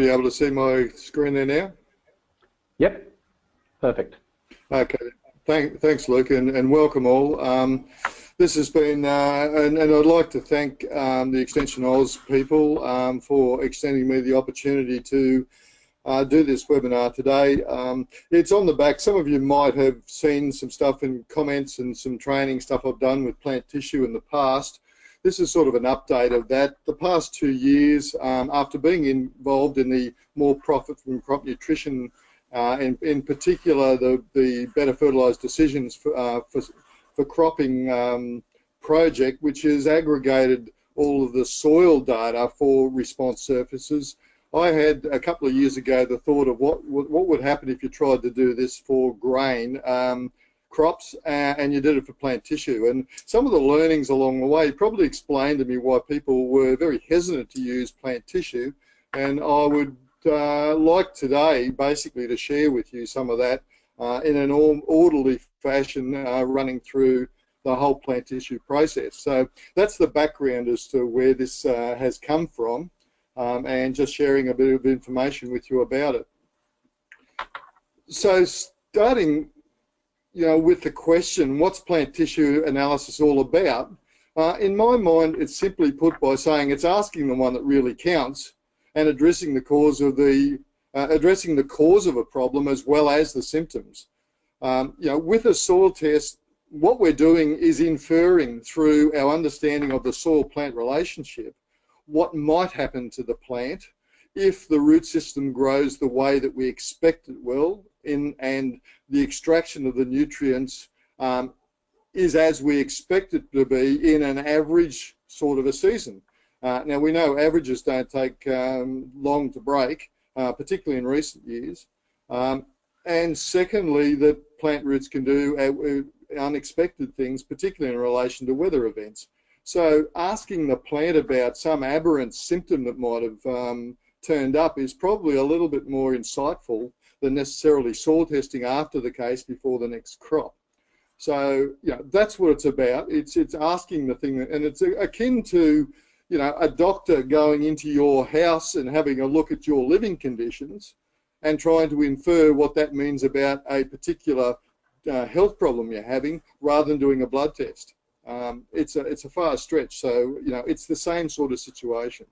be able to see my screen there now? Yep, perfect. Okay, thanks Luke, and welcome all. This has been, and I'd like to thank the Extension Oz people for extending me the opportunity to do this webinar today. It's on the back. Some of you might have seen some stuff in comments and some training stuff I've done with plant tissue in the past. This is sort of an update of that. The past 2 years, after being involved in the more profit from crop nutrition, and in particular the Better Fertilised Decisions for cropping project, which has aggregated all of the soil data for response surfaces. I had a couple of years ago the thought of what would happen if you tried to do this for grain crops and you did it for plant tissue. And some of the learnings along the way probably explained to me why people were very hesitant to use plant tissue, and I would like today basically to share with you some of that in an orderly fashion, running through the whole plant tissue process. So that's the background as to where this has come from, and just sharing a bit of information with you about it. So starting with the question, what's plant tissue analysis all about? In my mind, it's simply put by saying it's asking the one that really counts and addressing the cause of a problem as well as the symptoms. With a soil test, what we're doing is inferring through our understanding of the soil-plant relationship what might happen to the plant if the root system grows the way that we expect it will, and the extraction of the nutrients is as we expect it to be in an average sort of a season. Now we know averages don't take long to break, particularly in recent years. And secondly, that plant roots can do unexpected things, particularly in relation to weather events. So asking the plant about some aberrant symptom that might have turned up is probably a little bit more insightful than necessarily soil testing after the case before the next crop. So that's what it's about. It's asking the thing, and it's akin to a doctor going into your house and having a look at your living conditions and trying to infer what that means about a particular health problem you're having, rather than doing a blood test. It's a far stretch. So it's the same sort of situation.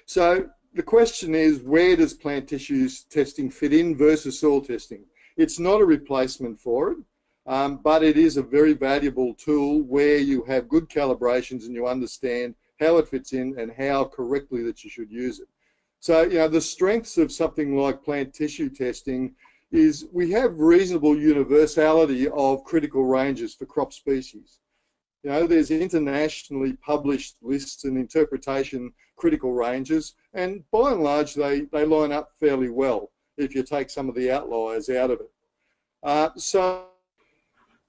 So the question is, where does plant tissues testing fit in versus soil testing? It's not a replacement for it, but it is a very valuable tool where you have good calibrations and you understand how it fits in and how correctly that you should use it. So the strengths of something like plant tissue testing is we have reasonable universality of critical ranges for crop species. There's internationally published lists and interpretation critical ranges, and by and large they line up fairly well if you take some of the outliers out of it. So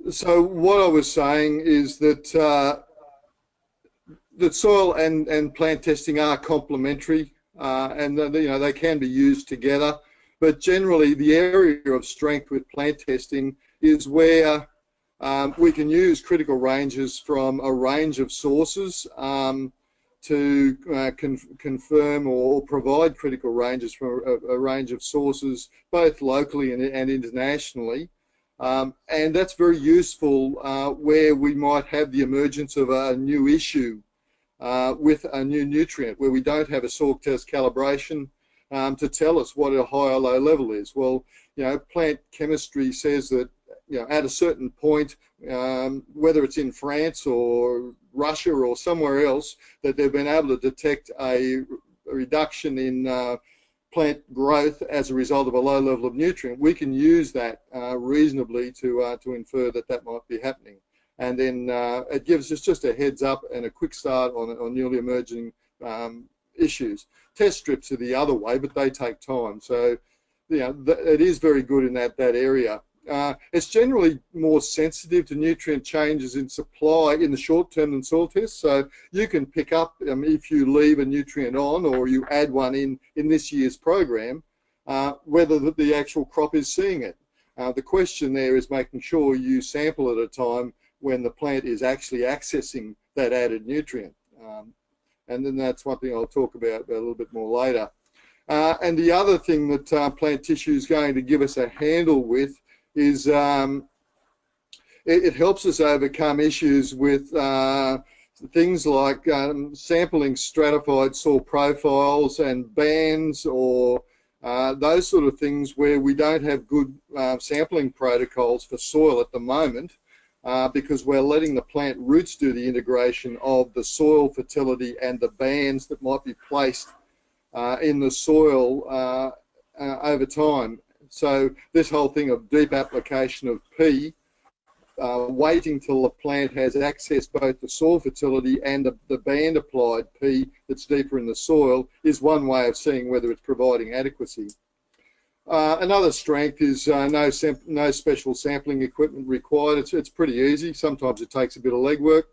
what I was saying is that that soil and plant testing are complementary, and they can be used together. But generally, the area of strength with plant testing is where we can use critical ranges from a range of sources to confirm or provide critical ranges from a range of sources, both locally and internationally. And that's very useful where we might have the emergence of a new issue with a new nutrient, where we don't have a soil test calibration to tell us what a high or low level is. Well, plant chemistry says that at a certain point, whether it's in France or Russia or somewhere else, that they've been able to detect a reduction in plant growth as a result of a low level of nutrient. We can use that reasonably to infer that might be happening. And then it gives us just a heads up and a quick start on newly emerging issues. Test strips are the other way, but they take time. So it is very good in that area. It's generally more sensitive to nutrient changes in supply in the short term than soil tests. So you can pick up if you leave a nutrient on or you add one in this year's program, whether the actual crop is seeing it. The question there is making sure you sample at a time when the plant is actually accessing that added nutrient. And then that's one thing I'll talk about a little bit more later. And the other thing that plant tissue is going to give us a handle with is it helps us overcome issues with things like sampling stratified soil profiles and bands, or those sort of things where we don't have good sampling protocols for soil at the moment, because we're letting the plant roots do the integration of the soil fertility and the bands that might be placed in the soil over time. So this whole thing of deep application of P, waiting till the plant has accessed both the soil fertility and the band applied P that's deeper in the soil, is one way of seeing whether it's providing adequacy. Another strength is no special sampling equipment required. It's pretty easy. Sometimes it takes a bit of legwork,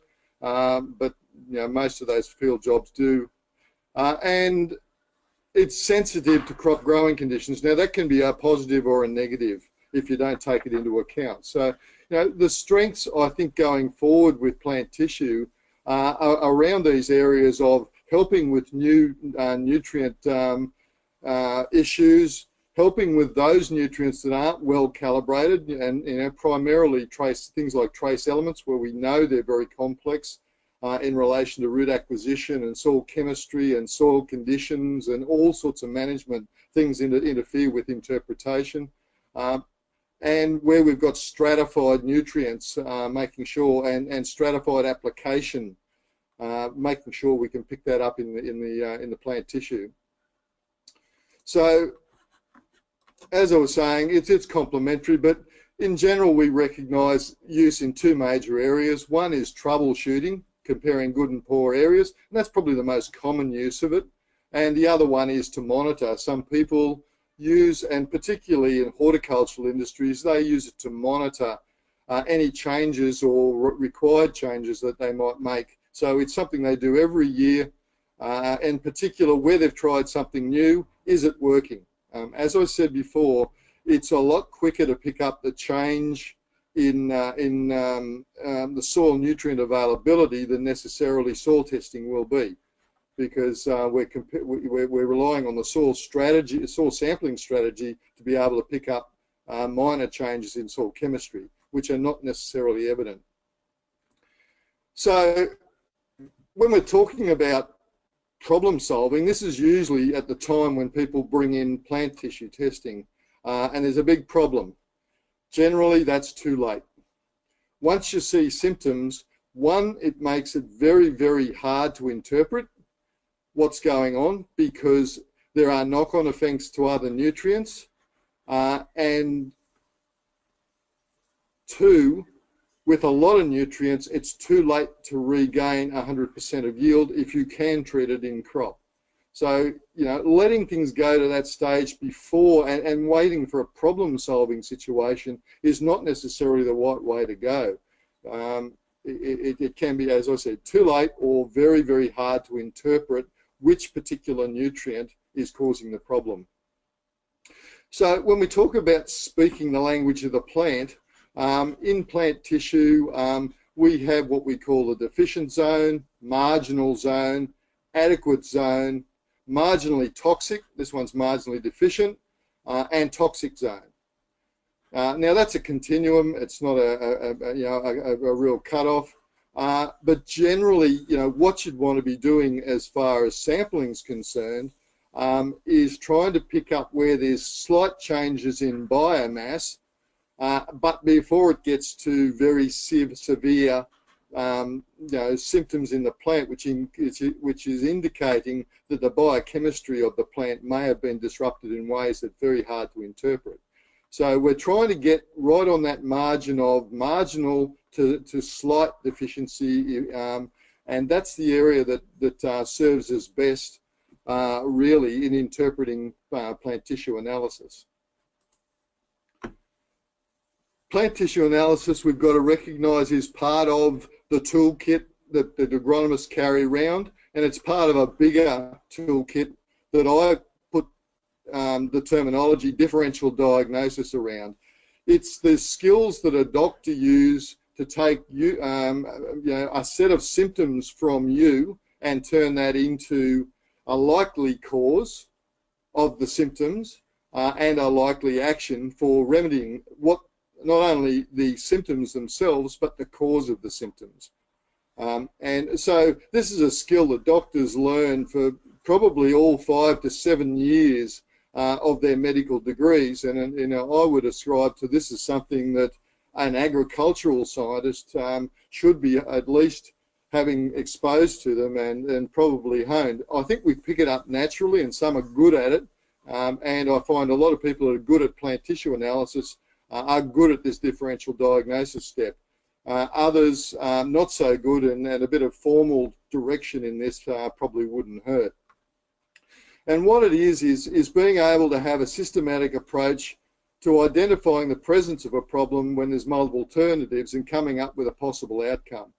but most of those field jobs do. And it's sensitive to crop growing conditions. Now that can be a positive or a negative if you don't take it into account. So the strengths, I think, going forward with plant tissue are around these areas of helping with new nutrient issues, helping with those nutrients that aren't well calibrated, and primarily things like trace elements, where we know they're very complex in relation to root acquisition and soil chemistry and soil conditions and all sorts of management things interfere with interpretation. And where we've got stratified nutrients, making sure, and stratified application, making sure we can pick that up in the plant tissue. So, as I was saying, it's complementary, but in general we recognise use in two major areas. One is troubleshooting, comparing good and poor areas, and that's probably the most common use of it. And the other one is to monitor. Some people use, and particularly in horticultural industries, they use it to monitor any changes or required changes that they might make. So it's something they do every year, in particular where they've tried something new, is it working? As I said before, it's a lot quicker to pick up the change in the soil nutrient availability than necessarily soil testing will be, because we're relying on the soil sampling strategy to be able to pick up minor changes in soil chemistry, which are not necessarily evident. So when we're talking about problem solving, this is usually at the time when people bring in plant tissue testing, and there's a big problem. Generally, that's too late. Once you see symptoms, one, it makes it very, very hard to interpret what's going on, because there are knock-on effects to other nutrients, and two, with a lot of nutrients, it's too late to regain 100% of yield if you can treat it in crop. So, letting things go to that stage before and waiting for a problem-solving situation is not necessarily the right way to go. It can be, as I said, too late or very, very hard to interpret which particular nutrient is causing the problem. So when we talk about speaking the language of the plant, in plant tissue, we have what we call the deficient zone, marginal zone, adequate zone, marginally toxic, this one's marginally deficient, and toxic zone. Now that's a continuum, it's not a real cutoff, but generally, what you'd want to be doing as far as sampling is concerned is trying to pick up where there's slight changes in biomass, but before it gets to very severe symptoms in the plant, which is indicating that the biochemistry of the plant may have been disrupted in ways that are very hard to interpret. So we're trying to get right on that margin of marginal to slight deficiency, and that's the area that serves us best, really, in interpreting plant tissue analysis. Plant tissue analysis, we've got to recognise, is part of the toolkit that the agronomists carry around, and it's part of a bigger toolkit that I put the terminology differential diagnosis around. It's the skills that a doctor use to take a set of symptoms from you and turn that into a likely cause of the symptoms and a likely action for remedying what not only the symptoms themselves, but the cause of the symptoms. And so this is a skill that doctors learn for probably all 5 to 7 years of their medical degrees. And you know, I would ascribe to this as something that an agricultural scientist should be at least having exposed to them and probably honed. I think we pick it up naturally, and some are good at it. And I find a lot of people that are good at plant tissue analysis are good at this differential diagnosis step. Others not so good, and a bit of formal direction in this probably wouldn't hurt. And what it is being able to have a systematic approach to identifying the presence of a problem when there's multiple alternatives and coming up with a possible outcome.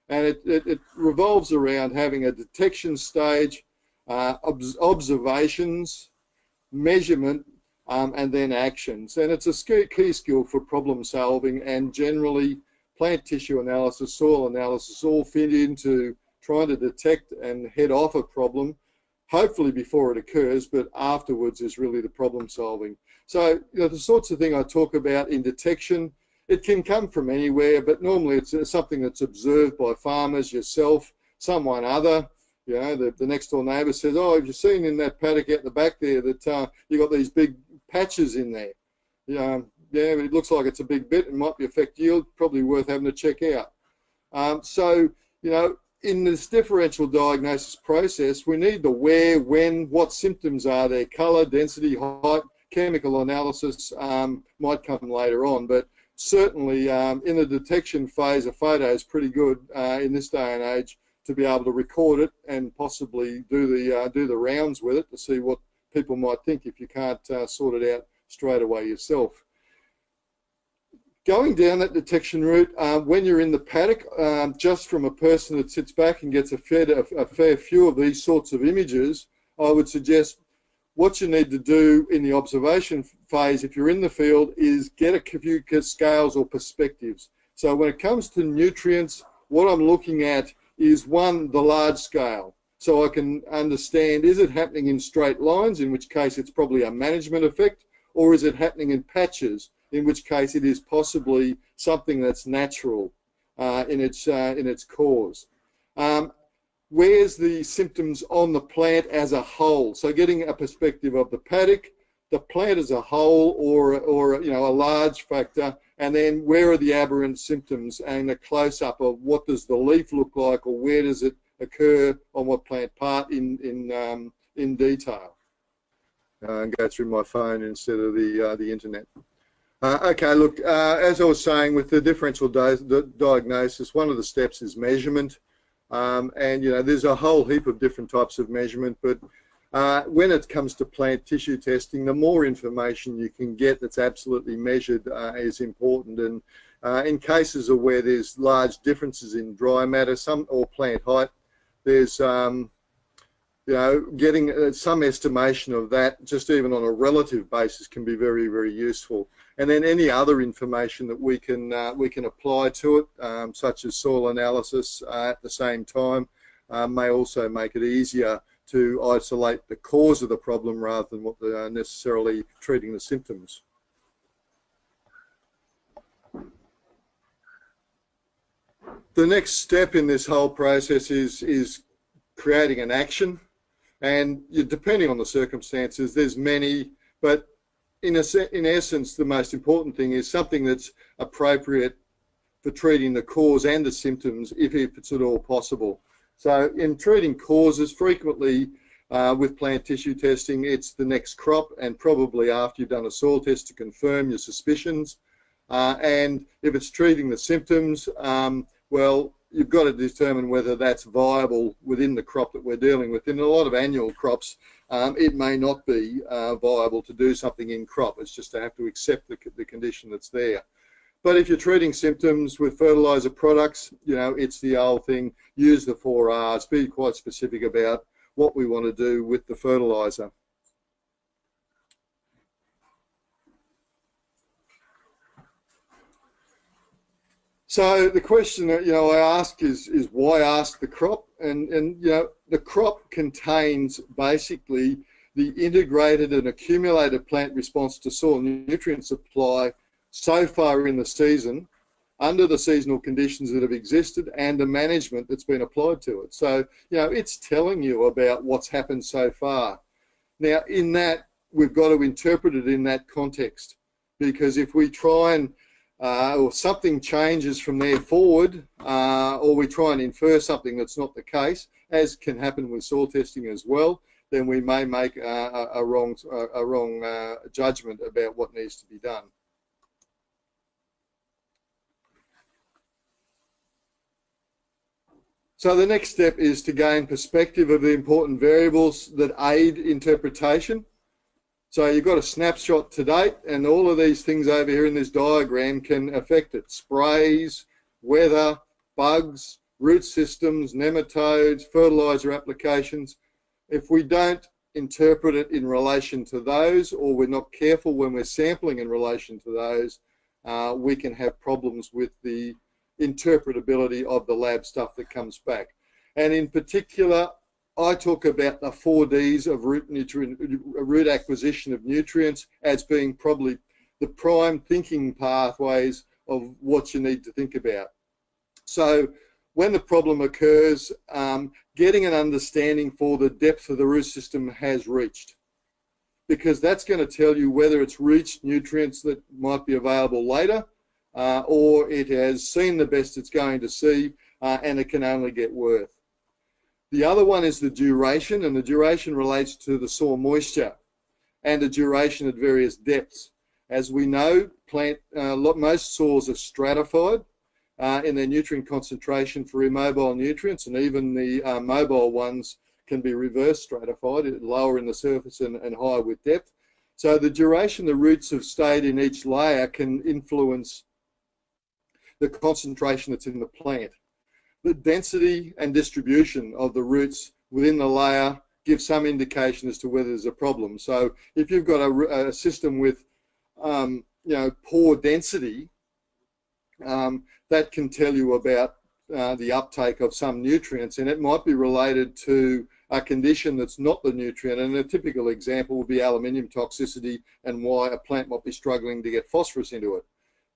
And it revolves around having a detection stage, observations, measurement, and then actions. And it's a key skill for problem solving, and generally plant tissue analysis, soil analysis all fit into trying to detect and head off a problem, hopefully before it occurs, but afterwards is really the problem solving. So, you know, the sorts of thing I talk about in detection, it can come from anywhere, but normally it's something that's observed by farmers, yourself, someone other. You know, the next door neighbour says, oh, have you seen in that paddock out the back there that you got these big patches in there? You know, yeah, it looks like it's a big bit. It might be affect yield, probably worth having to check out. So, you know, in this differential diagnosis process, we need the where, when, what symptoms are there, colour, density, height, chemical analysis might come later on, but certainly in the detection phase, a photo is pretty good in this day and age to be able to record it and possibly do the rounds with it to see what people might think if you can't sort it out straight away yourself. Going down that detection route, when you're in the paddock, just from a person that sits back and gets a fair few of these sorts of images, I would suggest what you need to do in the observation phase, if you're in the field, is get a few scales or perspectives. So when it comes to nutrients, what I'm looking at is one, the large scale. So I can understand, is it happening in straight lines, in which case it's probably a management effect, or is it happening in patches, in which case it is possibly something that's natural in its cause. Where's the symptoms on the plant as a whole? So getting a perspective of the paddock, the plant as a whole, or you know, a large factor, and then where are the aberrant symptoms, and a close-up of what does the leaf look like, or where does it occur on what plant part in detail. And go through my phone instead of the internet. Okay, look, as I was saying, with the differential diagnosis, one of the steps is measurement. And you know, there's a whole heap of different types of measurement, but when it comes to plant tissue testing, the more information you can get that's absolutely measured is important. And in cases of where there's large differences in dry matter, or plant height, there's you know, getting some estimation of that, just even on a relative basis, can be very, very useful. And then any other information that we can apply to it, such as soil analysis at the same time, may also make it easier to isolate the cause of the problem rather than what necessarily treating the symptoms. The next step in this whole process is creating an action. And depending on the circumstances, there's many, but in essence, the most important thing is something that's appropriate for treating the cause and the symptoms, if it's at all possible. So in treating causes, frequently with plant tissue testing, it's the next crop, and probably after you've done a soil test to confirm your suspicions. And if it's treating the symptoms, well, you've got to determine whether that's viable within the crop that we're dealing with. In a lot of annual crops, it may not be viable to do something in crop. It's just to have to accept the condition that's there. But if you're treating symptoms with fertilizer products, you know, it's the old thing, use the 4 R's, be quite specific about what we want to do with the fertilizer. So the question that, you know, I ask is why ask the crop? And you know, the crop contains basically the integrated and accumulated plant response to soil nutrient supply so far in the season, under the seasonal conditions that have existed, and the management that's been applied to it. So, you know, it's telling you about what's happened so far. Now, in that, we've got to interpret it in that context, because if we try and, or something changes from there forward, or we try and infer something that's not the case, as can happen with soil testing as well, then we may make a wrong judgment about what needs to be done. So the next step is to gain perspective of the important variables that aid interpretation. So you've got a snapshot to date, and all of these things over here in this diagram can affect it. Sprays, weather, bugs, root systems, nematodes, fertilizer applications. If we don't interpret it in relation to those, or we're not careful when we're sampling in relation to those, we can have problems with the interpretability of the lab stuff that comes back. And in particular, I talk about the 4Ds of root acquisition of nutrients as being probably the prime thinking pathways of what you need to think about. So when the problem occurs, getting an understanding for the depth of the root system has reached, because that's going to tell you whether it's reached nutrients that might be available later, or it has seen the best it's going to see, and it can only get worse. The other one is the duration, and the duration relates to the soil moisture and the duration at various depths. As we know, most soils are stratified in their nutrient concentration for immobile nutrients, and even the mobile ones can be reverse stratified, lower in the surface and higher with depth. So the duration the roots have stayed in each layer can influence the concentration that's in the plant. The density and distribution of the roots within the layer gives some indication as to whether there's a problem. So if you've got a system with you know, poor density, that can tell you about the uptake of some nutrients, and it might be related to a condition that's not the nutrient. And a typical example would be aluminium toxicity, and why a plant might be struggling to get phosphorus into it,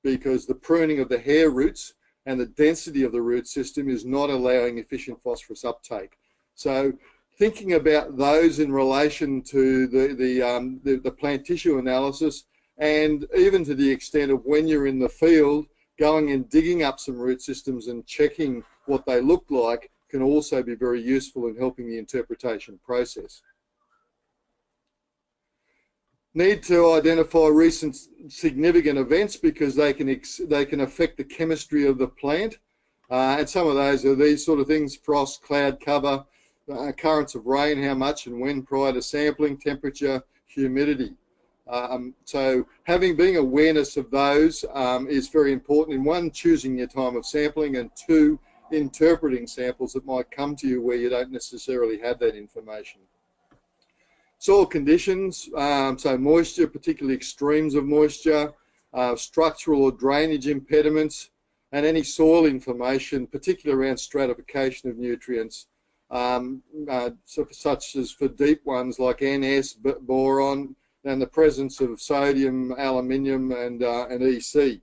because the pruning of the hair roots and the density of the root system is not allowing efficient phosphorus uptake. So thinking about those in relation to the plant tissue analysis, and even to the extent of when you're in the field, going and digging up some root systems and checking what they look like, can also be very useful in helping the interpretation process. Need to identify recent significant events, because they can affect the chemistry of the plant, and some of those are these sort of things: frost, cloud cover, occurrence of rain, how much and when prior to sampling, temperature, humidity. So being awareness of those is very important in, one, choosing your time of sampling, and two, interpreting samples that might come to you where you don't necessarily have that information. Soil conditions, so moisture, particularly extremes of moisture, structural or drainage impediments, and any soil information, particularly around stratification of nutrients, such as for deep ones like NS, boron, and the presence of sodium, aluminium, and EC,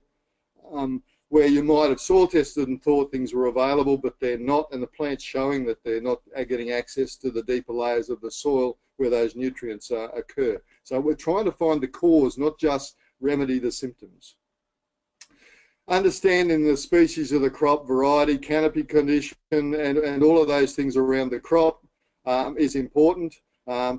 where you might have soil tested and thought things were available, but they're not, and the plant's showing that they're not getting access to the deeper layers of the soil where those nutrients occur. So we're trying to find the cause, not just remedy the symptoms. Understanding the species of the crop, variety, canopy condition, and all of those things around the crop is important.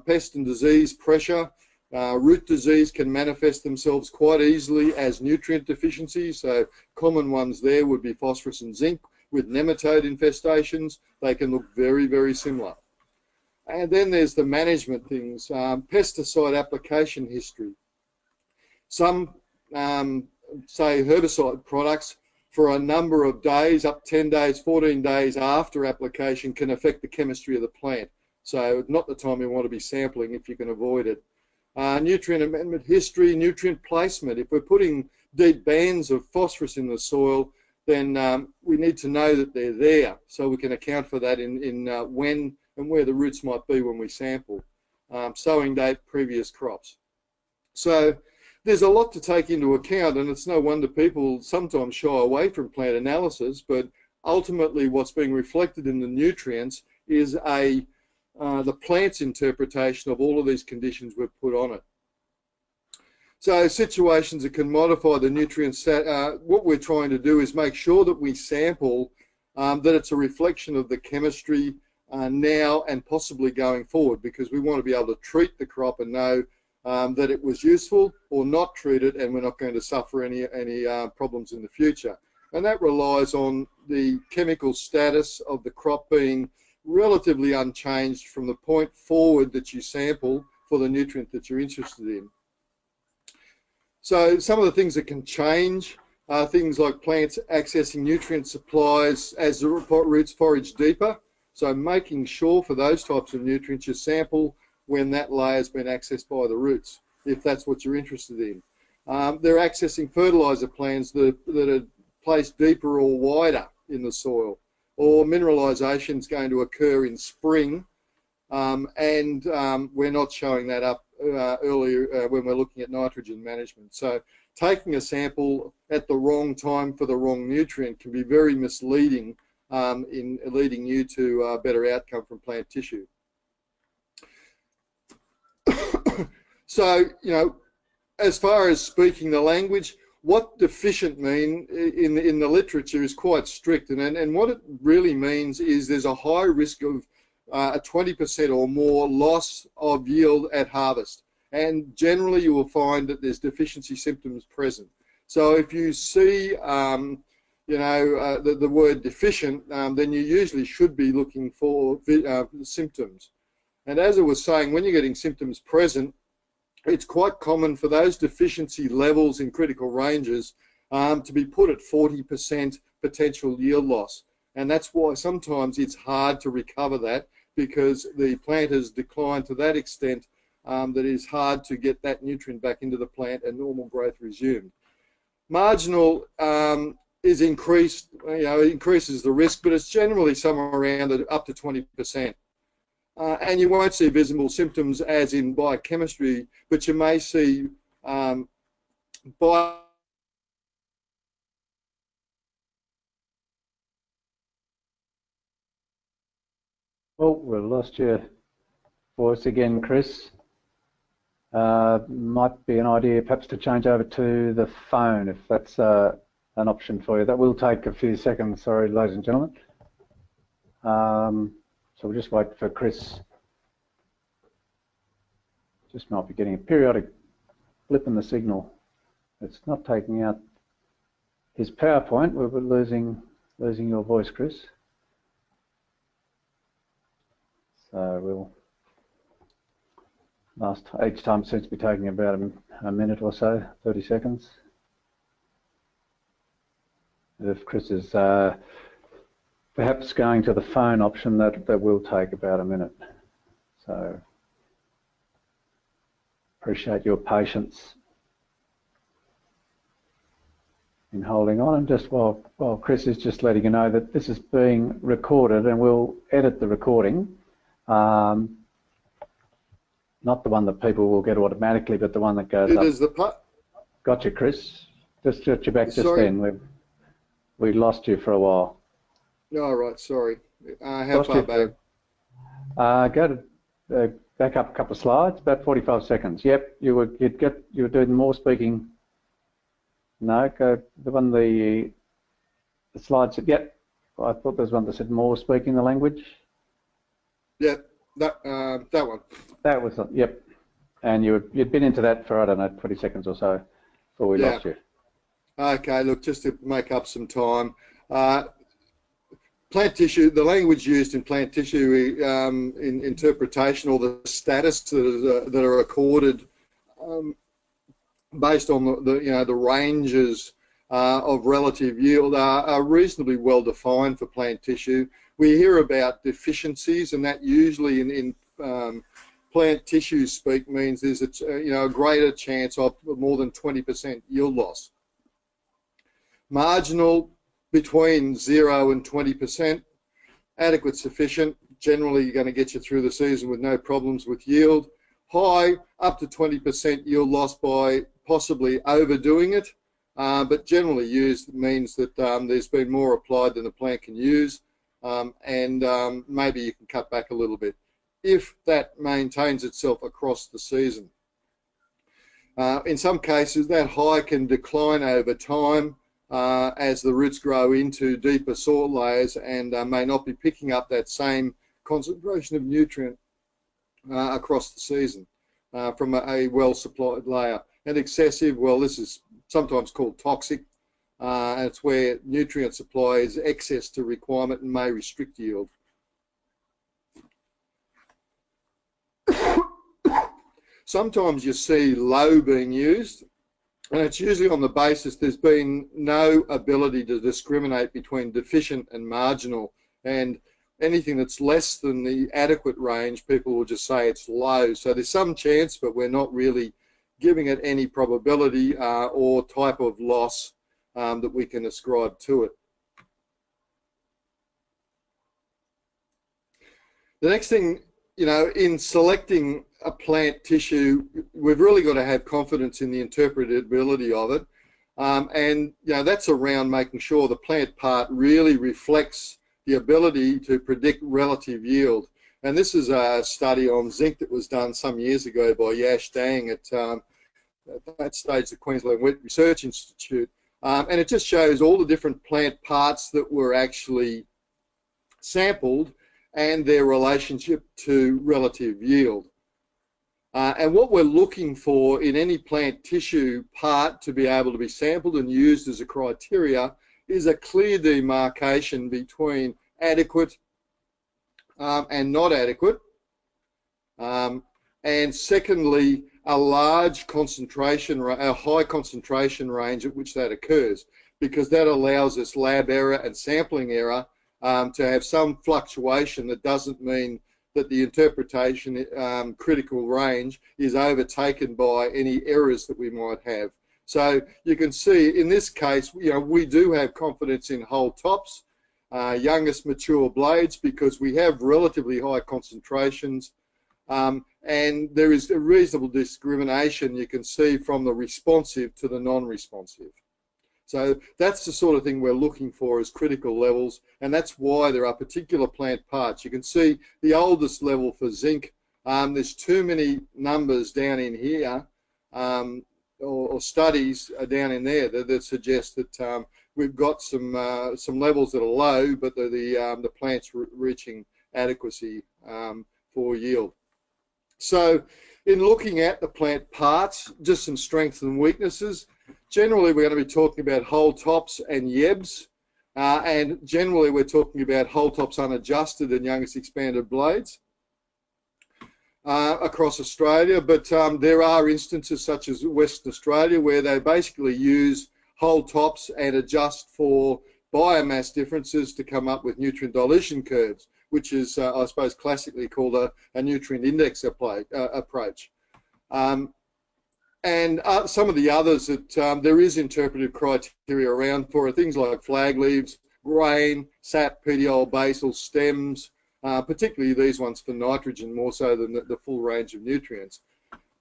Pest and disease pressure. Root disease can manifest themselves quite easily as nutrient deficiencies. So common ones there would be phosphorus and zinc. With nematode infestations, they can look very, very similar. And then there's the management things, pesticide application history. Some, say, herbicide products for a number of days, up 10 days, 14 days after application, can affect the chemistry of the plant. So not the time you want to be sampling if you can avoid it. Nutrient amendment history, nutrient placement. If we're putting deep bands of phosphorus in the soil, then we need to know that they're there, so we can account for that in when and where the roots might be when we sample. sowing date, previous crops. So there's a lot to take into account, and it's no wonder people sometimes shy away from plant analysis, but ultimately what's being reflected in the nutrients is the plant's interpretation of all of these conditions we've put on it. So situations that can modify the nutrients, what we're trying to do is make sure that we sample that it's a reflection of the chemistry now and possibly going forward, because we want to be able to treat the crop and know that it was useful, or not treat it and we're not going to suffer any problems in the future. And that relies on the chemical status of the crop being relatively unchanged from the point forward that you sample for the nutrient that you're interested in. So some of the things that can change are things like plants accessing nutrient supplies as the roots forage deeper. So making sure for those types of nutrients you sample when that layer has been accessed by the roots, if that's what you're interested in. They're accessing fertilizer plants that are placed deeper or wider in the soil, or mineralisation is going to occur in spring, and we're not showing that up earlier when we're looking at nitrogen management. So taking a sample at the wrong time for the wrong nutrient can be very misleading in leading you to a better outcome from plant tissue. So, you know, as far as speaking the language, what deficient mean in the literature is quite strict, and what it really means is there's a high risk of a 20% or more loss of yield at harvest, and generally you will find that there's deficiency symptoms present. So if you see you know, the word deficient, then you usually should be looking for symptoms. And as I was saying, when you're getting symptoms present, it's quite common for those deficiency levels in critical ranges to be put at 40% potential yield loss. And that's why sometimes it's hard to recover that, because the plant has declined to that extent that it is hard to get that nutrient back into the plant and normal growth resumed. Marginal is increased, you know, it increases the risk, but it's generally somewhere around up to 20%. And you won't see visible symptoms as in biochemistry, but you may see Well, we've lost your voice again, Chris. Might be an idea perhaps to change over to the phone, if that's an option for you. That will take a few seconds, sorry, ladies and gentlemen. So we'll just wait for Chris. Just might be getting a periodic blip in the signal. It's not taking out his PowerPoint. We're losing your voice, Chris. So each time seems to be taking about a minute or so, 30 seconds. If Chris is perhaps going to the phone option, that will take about a minute. So appreciate your patience in holding on. And just while Chris is just letting you know that this is being recorded, and we'll edit the recording. Not the one that people will get automatically, but the one that goes up. Is the Gotcha, Chris. Just got you back just sorry. then. We lost you for a while. All right, sorry. How far back? Go to back up a couple of slides, about 45 seconds. Yep, you were doing more speaking. No, go the slides. Yep, I thought there was one that said more speaking the language. Yep, that one. That was yep, and you'd been into that for I don't know 20 seconds or so before we lost you. Okay, look, just to make up some time. Plant tissue, the language used in plant tissue in interpretation, or the status that are accorded based on the ranges of relative yield are reasonably well defined for plant tissue. We hear about deficiencies, and that usually in plant tissue speak means there's a greater chance of more than 20% yield loss. Marginal, between 0 and 20%. Adequate, sufficient, generally you're going to get you through the season with no problems with yield. high, up to 20% yield loss by possibly overdoing it, but generally used means that there's been more applied than the plant can use, and maybe you can cut back a little bit if that maintains itself across the season. In some cases, that high can decline over time as the roots grow into deeper soil layers and may not be picking up that same concentration of nutrient across the season from a well-supplied layer. And excessive, well, this is sometimes called toxic. It's where nutrient supply is excess to requirement and may restrict yield. Sometimes you see low being used, and it's usually on the basis there's been no ability to discriminate between deficient and marginal, and anything that's less than the adequate range, people will just say it's low. So there's some chance, but we're not really giving it any probability or type of loss that we can ascribe to it. The next thing, you know, in selecting a plant tissue, we've really got to have confidence in the interpretability of it. And, you know, that's around making sure the plant part really reflects the ability to predict relative yield. And this is a study on zinc that was done some years ago by Yash Dang at that stage, the Queensland Wheat Research Institute. And it just shows all the different plant parts that were actually sampled and their relationship to relative yield. And what we're looking for in any plant tissue part to be able to be sampled and used as a criteria is a clear demarcation between adequate and not adequate. And secondly, a large concentration, a high concentration range at which that occurs, because that allows us lab error and sampling error to have some fluctuation that doesn't mean that the interpretation critical range is overtaken by any errors that we might have. So you can see in this case, you know, we do have confidence in whole tops, youngest mature blades, because we have relatively high concentrations, and there is a reasonable discrimination you can see from the responsive to the non-responsive. So that's the sort of thing we're looking for as critical levels, and that's why there are particular plant parts. You can see the oldest level for zinc, there's too many numbers down in here, or studies down in there that suggest that we've got some levels that are low, but the plant's reaching adequacy for yield. So in looking at the plant parts, just some strengths and weaknesses. Generally, we're going to be talking about whole tops and YEB'S, and generally we're talking about whole tops unadjusted and youngest expanded blades across Australia, but there are instances such as Western Australia where they basically use whole tops and adjust for biomass differences to come up with nutrient dilution curves, which is, I suppose, classically called a nutrient index approach. And some of the others that there is interpretive criteria around for things like flag leaves, grain, sap, petiole, basal, stems, particularly these ones for nitrogen more so than the full range of nutrients.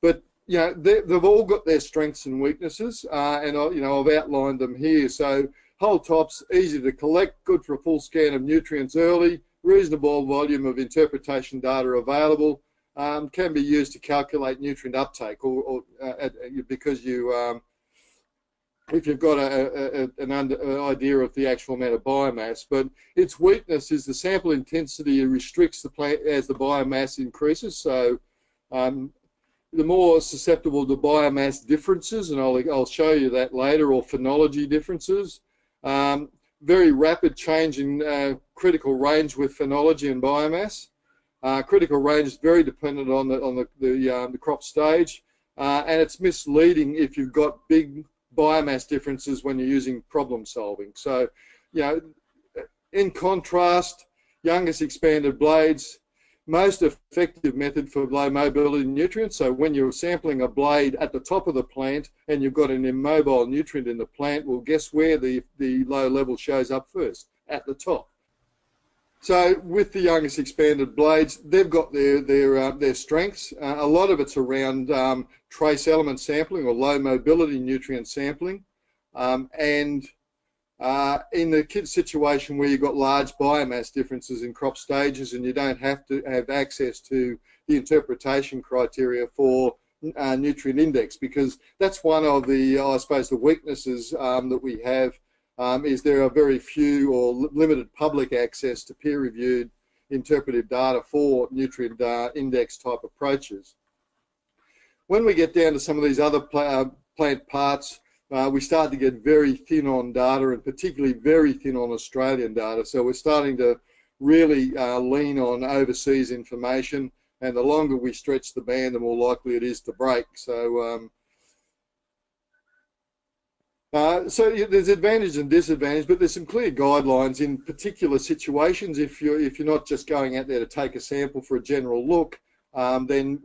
But you know, they've all got their strengths and weaknesses, and you know, I've outlined them here. So whole tops, easy to collect, good for a full scan of nutrients early, reasonable volume of interpretation data available. Can be used to calculate nutrient uptake, or because you, if you've got an idea of the actual amount of biomass. But its weakness is the sample intensity restricts the plant as the biomass increases. So the more susceptible to biomass differences, and I'll show you that later, or phenology differences. Very rapid change in critical range with phenology and biomass. Critical range is very dependent on the crop stage, and it's misleading if you've got big biomass differences when you're using problem solving. So, you know, in contrast, youngest expanded blades, most effective method for low mobility nutrients. So when you're sampling a blade at the top of the plant and you've got an immobile nutrient in the plant, well, guess where the low level shows up first? At the top. So with the youngest expanded blades, they've got their strengths. A lot of it's around trace element sampling or low mobility nutrient sampling, and in the kid situation where you've got large biomass differences in crop stages and you don't have to have access to the interpretation criteria for nutrient index, because that's one of the, I suppose, the weaknesses that we have, is there are very few or limited public access to peer-reviewed interpretive data for nutrient index type approaches. When we get down to some of these other plant parts, we start to get very thin on data, and particularly very thin on Australian data. So we're starting to really lean on overseas information, and the longer we stretch the band, the more likely it is to break. So so there's advantage and disadvantage, but there's some clear guidelines in particular situations. If you're not just going out there to take a sample for a general look, then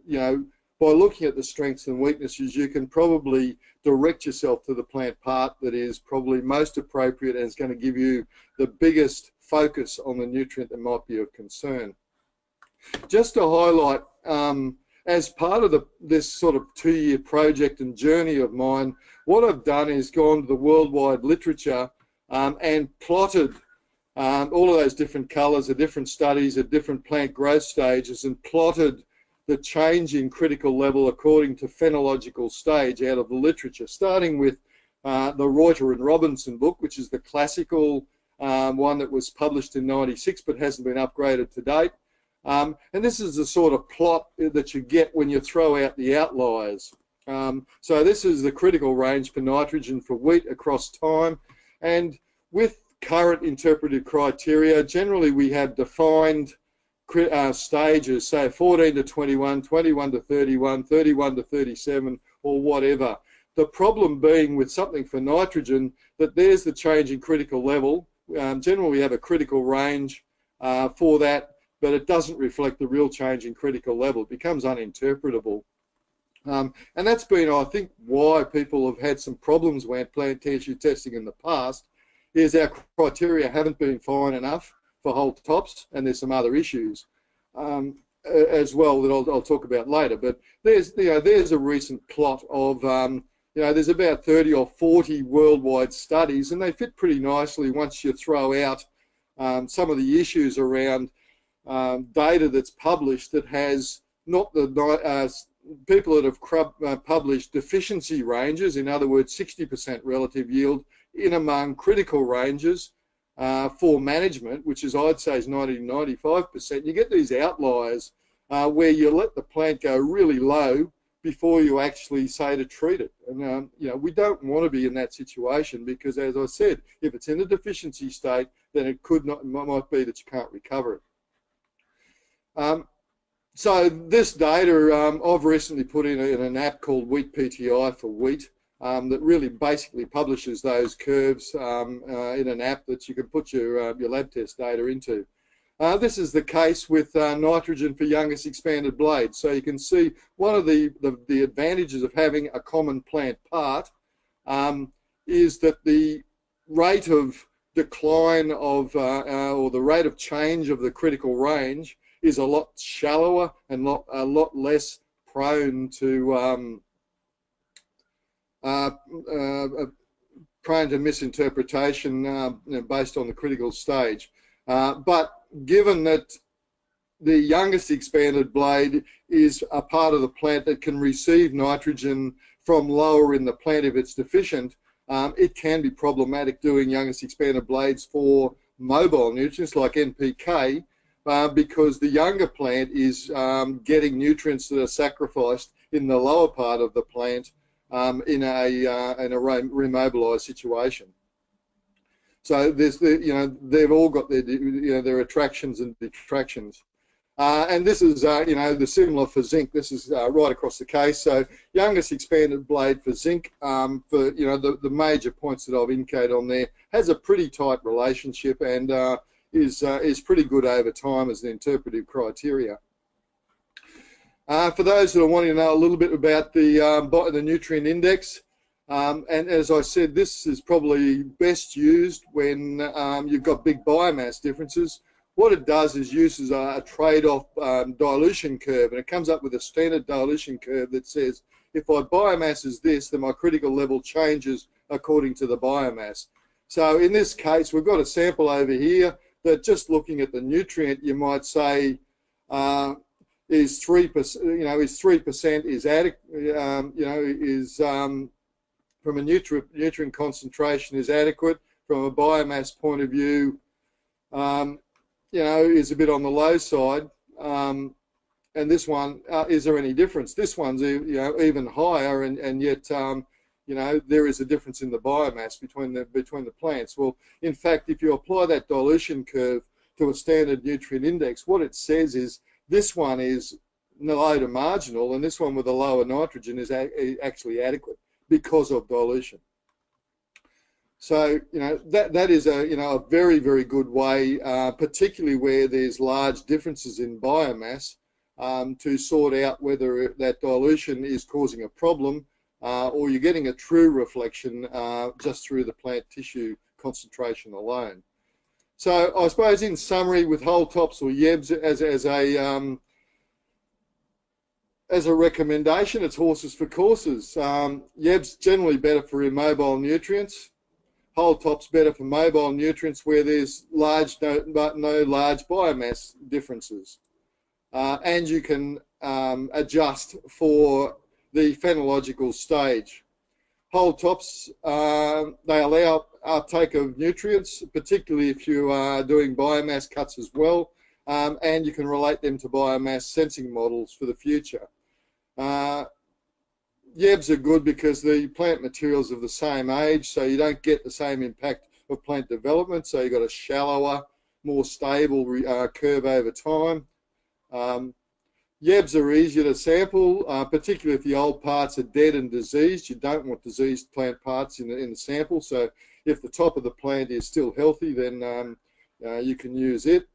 by looking at the strengths and weaknesses, you can probably direct yourself to the plant part that is probably most appropriate and is going to give you the biggest focus on the nutrient that might be of concern. Just to highlight, as part of this sort of 2-year project and journey of mine, what I've done is gone to the worldwide literature and plotted all of those different colours, the different studies at different plant growth stages, and plotted the change in critical level according to phenological stage out of the literature, starting with the Reuter and Robinson book, which is the classical one that was published in '96 but hasn't been upgraded to date. And this is the sort of plot that you get when you throw out the outliers. So this is the critical range for nitrogen for wheat across time, and with current interpretive criteria, generally we have defined stages, say 14 to 21, 21 to 31, 31 to 37, or whatever. The problem being with something for nitrogen, that there's the change in critical level. Generally we have a critical range for that, but it doesn't reflect the real change in critical level. It becomes uninterpretable. And that's been, I think, why people have had some problems with plant tissue testing in the past, is our criteria haven't been fine enough for whole tops, and there's some other issues as well that I'll talk about later. But there's a recent plot of there's about 30 or 40 worldwide studies, and they fit pretty nicely once you throw out some of the issues around data that's published that has not the people that have published deficiency ranges, in other words 60% relative yield in among critical ranges for management, which is, I'd say, is 90 to 95%. You get these outliers where you let the plant go really low before you actually say to treat it. And we don't want to be in that situation, because, as I said, if it's in a deficiency state, then it might be that you can't recover it. So this data I've recently put in an app called Wheat PTI for wheat, that really basically publishes those curves in an app that you can put your lab test data into. This is the case with nitrogen for youngest expanded blades. So you can see one of the advantages of having a common plant part is that the rate of decline of or the rate of change of the critical range is a lot shallower and a lot less prone to misinterpretation based on the critical stage. But given that the youngest expanded blade is a part of the plant that can receive nitrogen from lower in the plant if it's deficient, it can be problematic doing youngest expanded blades for mobile nutrients like NPK, because the younger plant is getting nutrients that are sacrificed in the lower part of the plant in a remobilized situation. So there's they've all got their attractions and detractions. And this is the similar for zinc. This is right across the case. So youngest expanded blade for zinc, for the major points that I've indicated on there, has a pretty tight relationship and is pretty good over time as an interpretive criteria. For those that are wanting to know a little bit about the nutrient index, and as I said, this is probably best used when you've got big biomass differences. what it does is uses a trade-off dilution curve, and it comes up with a standard dilution curve that says if my biomass is this, then my critical level changes according to the biomass. So in this case, we've got a sample over here that, just looking at the nutrient, you might say is 3%. Is 3% is adequate. From a nutrient concentration is adequate. From a biomass point of view, is a bit on the low side. And this one, is there any difference? This one's even higher, and yet there is a difference in the biomass between the plants. Well, in fact, if you apply that dilution curve to a standard nutrient index, what it says is this one is low to marginal, and this one with a lower nitrogen is actually adequate because of dilution. So that is a very, very good way, particularly where there's large differences in biomass, to sort out whether that dilution is causing a problem or you're getting a true reflection just through the plant tissue concentration alone. So I suppose in summary, with whole tops or YEB'S as a recommendation, it's horses for courses. YEB'S generally better for immobile nutrients. Whole tops better for mobile nutrients where there's no large biomass differences. And you can adjust for the phenological stage. Whole tops, they allow uptake of nutrients, particularly if you are doing biomass cuts as well, and you can relate them to biomass sensing models for the future. YEB'S are good because the plant materials are the same age, so you don't get the same impact of plant development, so you've got a shallower, more stable curve over time. YEB'S are easier to sample, particularly if the old parts are dead and diseased. You don't want diseased plant parts in the sample, so if the top of the plant is still healthy, then you can use it.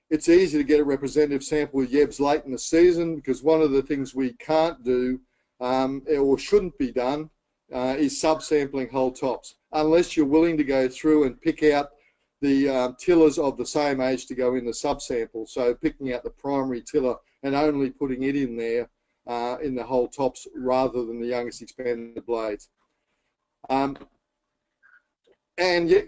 It's easy to get a representative sample with YEB'S late in the season, because one of the things we can't do or shouldn't be done is subsampling whole tops, unless you're willing to go through and pick out the tillers of the same age to go in the subsample. So picking out the primary tiller and only putting it in there in the whole tops rather than the youngest expanded blades. And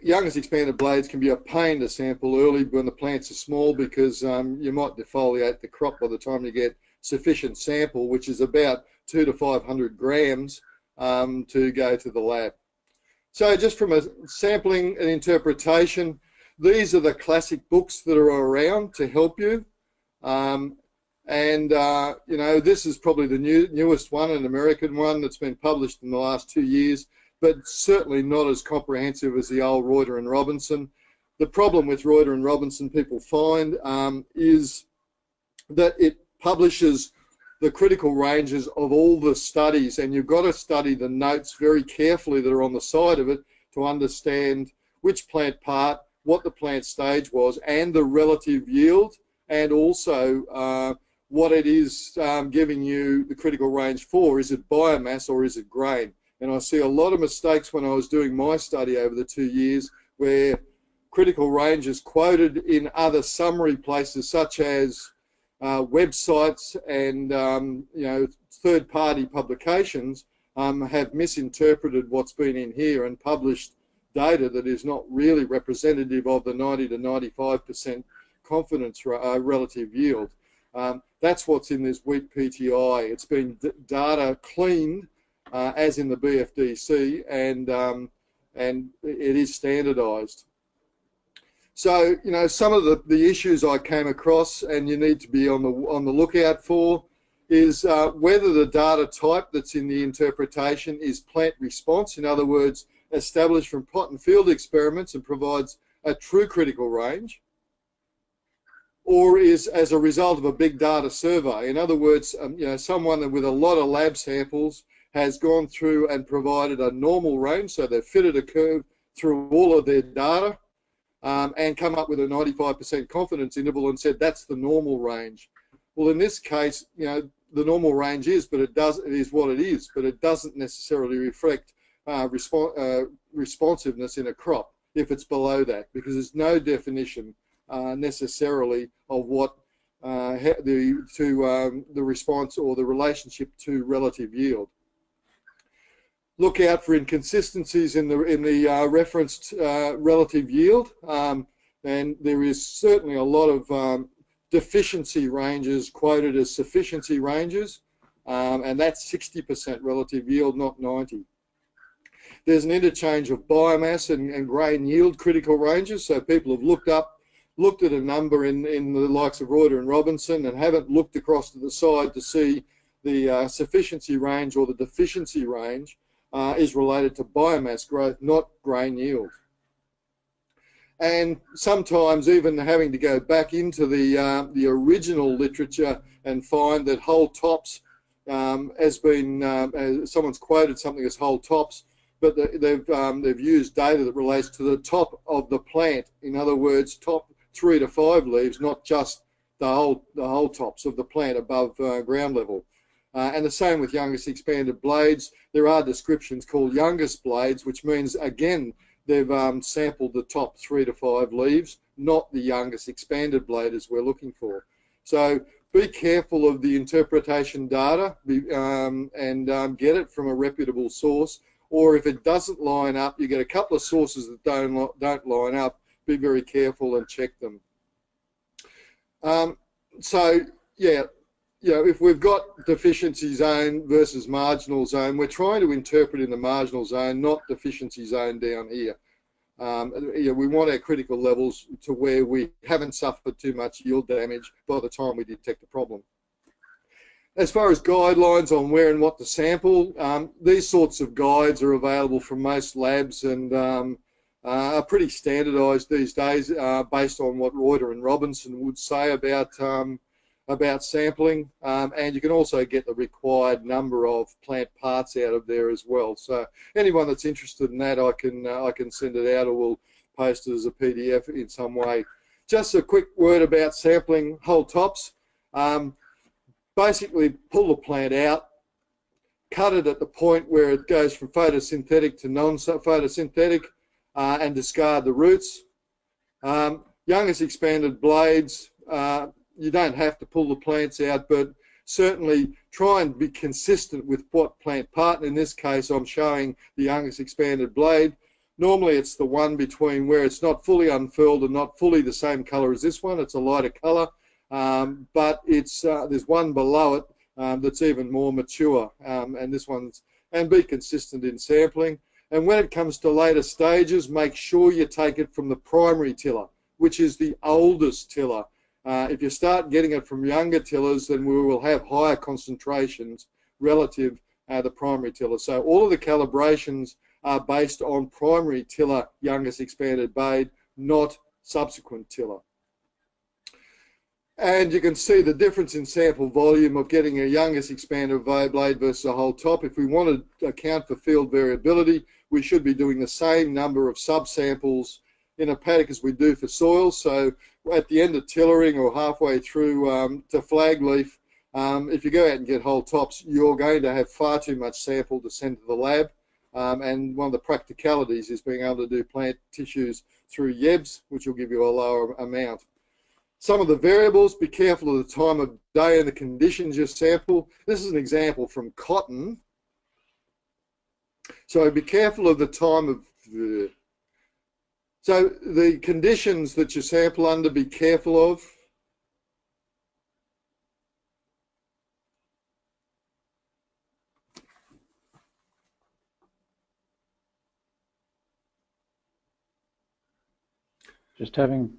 youngest expanded blades can be a pain to sample early when the plants are small, because you might defoliate the crop by the time you get sufficient sample, which is about 200 to 500 grams to go to the lab. So just from a sampling and interpretation, these are the classic books that are around to help you. This is probably the newest one, an American one that's been published in the last 2 years, but certainly not as comprehensive as the old Reuter and Robinson. The problem with Reuter and Robinson, people find, is that it publishes the critical ranges of all the studies, and you've got to study the notes very carefully that are on the side of it to understand which plant part, what the plant stage was, and the relative yield, and also what it is giving you the critical range for. Is it biomass or is it grain? And I see a lot of mistakes when I was doing my study over the 2 years where critical range is quoted in other summary places such as websites and third-party publications have misinterpreted what's been in here and published data that is not really representative of the 90 to 95% confidence relative yield. That's what's in this wheat PTI. It's been data cleaned as in the BFDC, and it is standardized. So, some of the issues I came across and you need to be on the lookout for is whether the data type that's in the interpretation is plant response, in other words, established from plot and field experiments and provides a true critical range, or is as a result of a big data survey. In other words, someone with a lot of lab samples has gone through and provided a normal range, so they've fitted a curve through all of their data and come up with a 95% confidence interval and said that's the normal range. Well, in this case, the normal range is, but it is what it is, but it doesn't necessarily reflect responsiveness in a crop if it's below that, because there's no definition necessarily of what the response or the relationship to relative yield. Look out for inconsistencies in the referenced relative yield, and there is certainly a lot of deficiency ranges quoted as sufficiency ranges, and that's 60% relative yield, not 90. There's an interchange of biomass and grain yield critical ranges, so people have looked at a number in the likes of Reuter and Robinson and haven't looked across to the side to see the sufficiency range or the deficiency range is related to biomass growth, not grain yield. And sometimes even having to go back into the original literature and find that whole tops has been, someone's quoted something as whole tops, but they've used data that relates to the top of the plant. In other words, top 3 to 5 leaves, not just the whole tops of the plant above ground level. And the same with youngest expanded blades. There are descriptions called youngest blades, which means, again, they've sampled the top 3 to 5 leaves, not the youngest expanded blade as we're looking for. So be careful of the interpretation data and get it from a reputable source. Or if it doesn't line up, you get a couple of sources that don't line up, be very careful and check them. So, yeah. If we've got deficiency zone versus marginal zone, we're trying to interpret in the marginal zone, not deficiency zone down here. We want our critical levels to where we haven't suffered too much yield damage by the time we detect a problem. As far as guidelines on where and what to sample, these sorts of guides are available from most labs and are pretty standardised these days based on what Reuter and Robinson would say about sampling, and you can also get the required number of plant parts out of there as well. So anyone that's interested in that, I can send it out, or we'll post it as a PDF in some way. Just a quick word about sampling whole tops. Basically, pull the plant out, cut it at the point where it goes from photosynthetic to non-photosynthetic, and discard the roots. Youngest expanded blades, you don't have to pull the plants out, but certainly try and be consistent with what plant part. In this case, I'm showing the youngest expanded blade. Normally it's the one between where it's not fully unfurled and not fully the same color as this one. It's a lighter color, but it's there's one below it that's even more mature, and this one's, and be consistent in sampling. And when it comes to later stages, make sure you take it from the primary tiller, which is the oldest tiller. If you start getting it from younger tillers, then we will have higher concentrations relative to the primary tiller. So all of the calibrations are based on primary tiller youngest expanded blade, not subsequent tiller. And you can see the difference in sample volume of getting a youngest expanded blade versus a whole top. If we want to account for field variability, we should be doing the same number of subsamples in a paddock as we do for soil. So at the end of tillering or halfway through to flag leaf, if you go out and get whole tops, you're going to have far too much sample to send to the lab. And one of the practicalities is being able to do plant tissues through YEB'S, which will give you a lower amount. Some of the variables, be careful of the time of day and the conditions you sample. This is an example from cotton. So be careful of the time of so the conditions that you sample under, be careful of. Just having,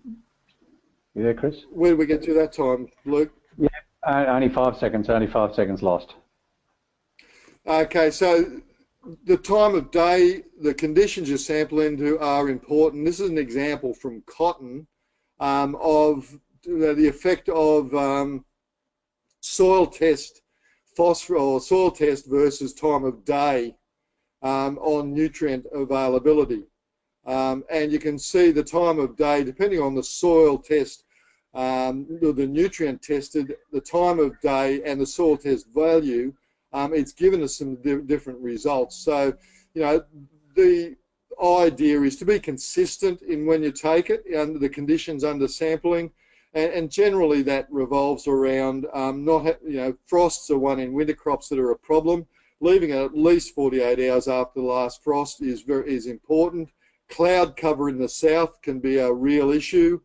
you there, Chris? Where did we get to that time, Luke? Yeah, only 5 seconds, only 5 seconds lost. Okay, so the time of day, the conditions you sample into are important. This is an example from cotton of the effect of soil test phosphorus or soil test versus time of day on nutrient availability. And you can see the time of day, depending on the soil test, the nutrient tested, the time of day and the soil test value, it's given us some different results. So, you know, idea is to be consistent in when you take it under the conditions under sampling, and generally that revolves around frosts are one in winter crops that are a problem. Leaving it at least 48 hours after the last frost is important. Cloud cover in the south can be a real issue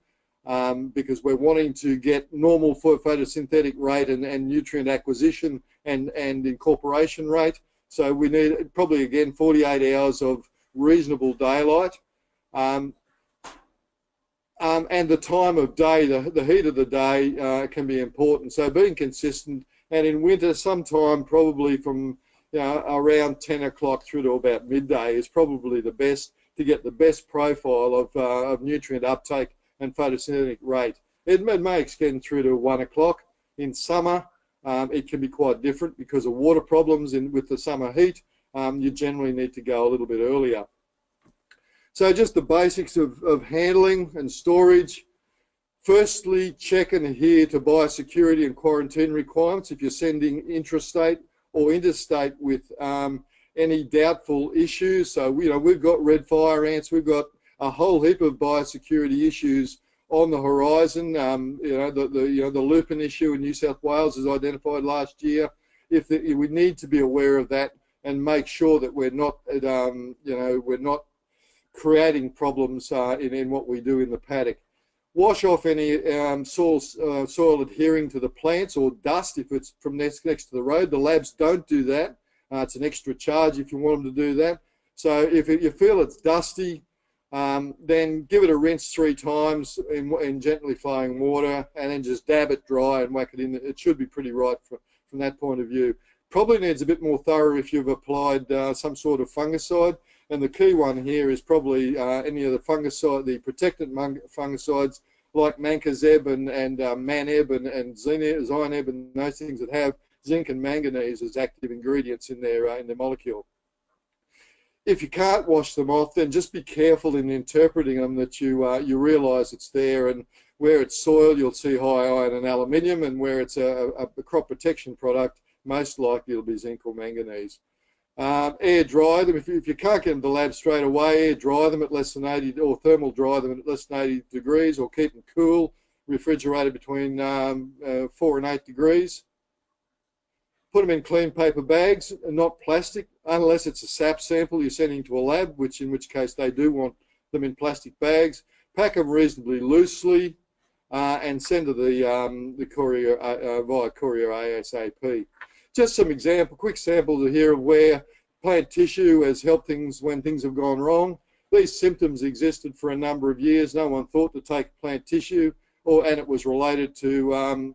because we're wanting to get normal photosynthetic rate and nutrient acquisition and incorporation rate. So we need probably, again, 48 hours of reasonable daylight. And the time of day, the heat of the day can be important. So being consistent, and in winter, sometime probably from around 10 o'clock through to about midday is probably the best to get the best profile of nutrient uptake and photosynthetic rate. It may extend through to 1 o'clock. In summer, it can be quite different because of water problems with the summer heat. You generally need to go a little bit earlier. So just the basics of handling and storage. Firstly, check and adhere to biosecurity and quarantine requirements if you're sending intrastate or interstate with any doubtful issues. So we've got red fire ants, we've got a whole heap of biosecurity issues on the horizon. The lupin issue in New South Wales is identified last year. We need to be aware of that and make sure that we're not we're not creating problems in what we do in the paddock. Wash off any soil adhering to the plants or dust if it's from next to the road. The labs don't do that. It's an extra charge if you want them to do that. So if you feel it's dusty, then give it a rinse 3 times in gently flowing water, and then just dab it dry and whack it in. It should be pretty right from that point of view. Probably needs a bit more thorough if you've applied some sort of fungicide. And the key one here is probably any of the fungicide, the protectant fungicides like mancozeb and maneb and zineb and those things that have zinc and manganese as active ingredients in their molecule. If you can't wash them off, then just be careful in interpreting them that you realise it's there. And where it's soil, you'll see high iron and aluminium, and where it's a crop protection product, most likely it'll be zinc or manganese. Air dry them. If you can't get them to the lab straight away, air dry them at less than 80, or thermal dry them at less than 80 degrees, or keep them cool, refrigerated between 4 and 8 degrees. Put them in clean paper bags, not plastic, unless it's a SAP sample you're sending to a lab, in which case they do want them in plastic bags. Pack them reasonably loosely and send to the courier via courier ASAP. Just some quick samples here of where plant tissue has helped things when things have gone wrong. These symptoms existed for a number of years. No one thought to take plant tissue, and it was related to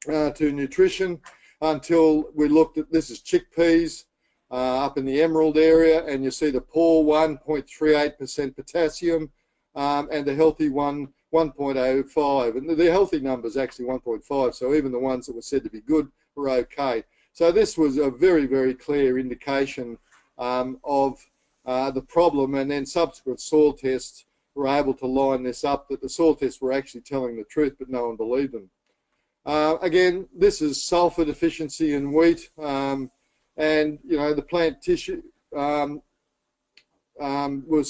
nutrition until we looked at, this is chickpeas up in the emerald area, and you see the poor one, 0.38% potassium, and the healthy one, 1.05. And the healthy number is actually 1.5, so even the ones that were said to be good were okay. So this was a very, very clear indication of the problem, and then subsequent soil tests were able to line this up, that the soil tests were actually telling the truth, but no one believed them. Again, this is sulfur deficiency in wheat, and the plant tissue was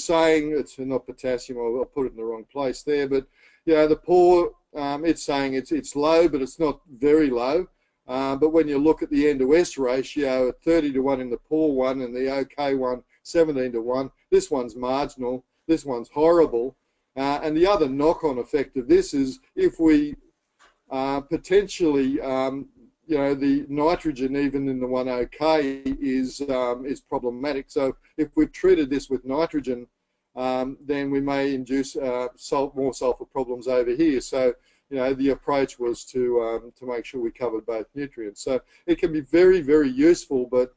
saying, it's not potassium, I'll put it in the wrong place there, but the poor, it's saying it's low, but it's not very low. But when you look at the N/S ratio at 30 to 1 in the poor one and the OK one 17 to 1, this one's marginal, this one's horrible. And the other knock-on effect of this is if we potentially, the nitrogen even in the one OK is problematic. So if we've treated this with nitrogen, then we may induce more sulfur problems over here. So the approach was to make sure we covered both nutrients. So it can be very, very useful, but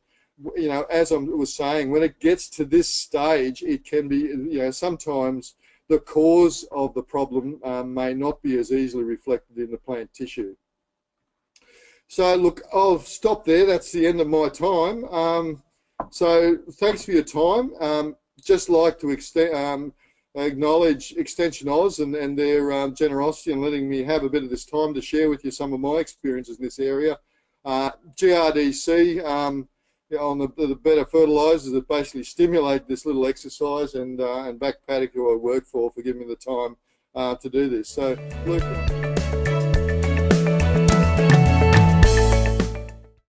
as I was saying, when it gets to this stage, it can be, sometimes the cause of the problem may not be as easily reflected in the plant tissue. So look, I'll stop there. That's the end of my time. So thanks for your time. Just like to acknowledge Extension Oz and their generosity in letting me have a bit of this time to share with you some of my experiences in this area. GRDC, on the better fertilisers that basically stimulate this little exercise, and back Paddock, who I work for giving me the time to do this. So, Luke.